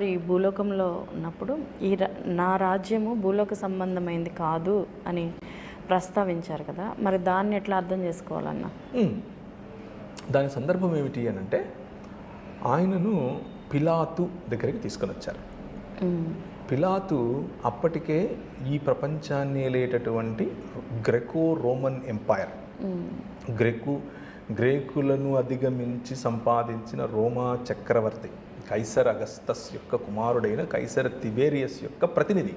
ఈ భూలోకంలో ఉన్నప్పుడు నా రాజ్యము భూలోక సంబంధమైంది కాదు అని ప్రస్తావించారు కదా, మరి దాన్ని ఎట్లా అర్థం చేసుకోవాలన్నా? దాని సందర్భం ఏమిటి అని అంటే, ఆయనను పిలాతు దగ్గరికి తీసుకొని వచ్చారు. పిలాతు అప్పటికే ఈ ప్రపంచాన్ని ఏలేటటువంటి గ్రెకో రోమన్ ఎంపైర్, గ్రేకులను అధిగమించి సంపాదించిన రోమా చక్రవర్తి కైసర్ అగస్తస్ యొక్క కుమారుడైన కైసర్ తిబేరియస్ యొక్క ప్రతినిధి.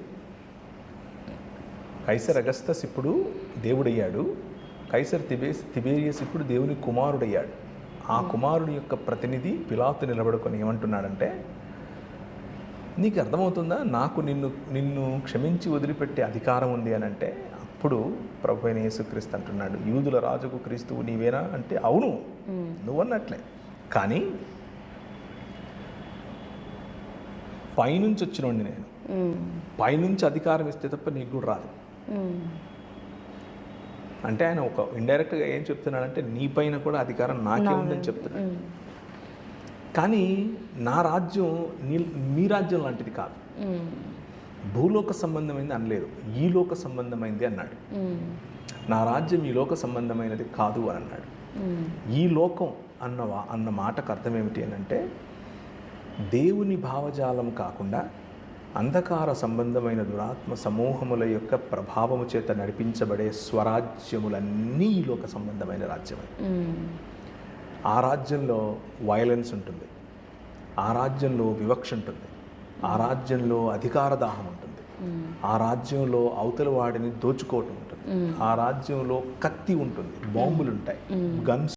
కైసర్ అగస్తస్ ఇప్పుడు దేవుడయ్యాడు, కైసర్ తిబేరియస్ ఇప్పుడు దేవుని కుమారుడయ్యాడు. ఆ కుమారుడి యొక్క ప్రతినిధి పిలాతు నిలబడుకొని ఏమంటున్నాడంటే, నీకు అర్థమవుతుందా, నాకు నిన్ను క్షమించి వదిలిపెట్టే అధికారం ఉంది అని అంటే, అప్పుడు ప్రభు అయిన యేసుక్రీస్తు అంటున్నాడు, యూదుల రాజుకు క్రీస్తువు నీవేనా అంటే, అవును నువ్వన్నట్లే, కానీ పైనుంచి వచ్చినండి నేను, పైనుంచి అధికారం ఇస్తే తప్ప నీకు కూడా రాదు అంటే, ఆయన ఒక ఇండైరెక్ట్గా ఏం చెప్తున్నాడంటే, నీ పైన కూడా అధికారం నాకే ఉందని చెప్తున్నాడు. కానీ నా రాజ్యం మీ రాజ్యం లాంటిది కాదు, భూలోక సంబంధమైనది అనలేదు, ఈ లోక సంబంధమైనది అన్నాడు. నా రాజ్యం ఈ లోక సంబంధమైనది కాదు అని అన్నాడు. ఈ లోకం అన్న మాటకు అర్థం ఏమిటి అని అంటే, దేవుని భావజాలం కాకుండా అంధకార సంబంధమైన దురాత్మ సమూహముల యొక్క ప్రభావము చేత నడిపించబడే స్వరాజ్యములన్నీ ఈ లోక సంబంధమైన రాజ్యమే. ఆ రాజ్యంలో వైలెన్స్ ఉంటుంది, ఆ రాజ్యంలో వివక్ష ఉంటుంది, ఆ రాజ్యంలో అధికార దాహం ఉంటుంది, ఆ రాజ్యంలో అవతల వాడిని దోచుకోవటం ఉంటుంది, ఆ రాజ్యంలో కత్తి ఉంటుంది, బాంబులు ఉంటాయి, గన్స్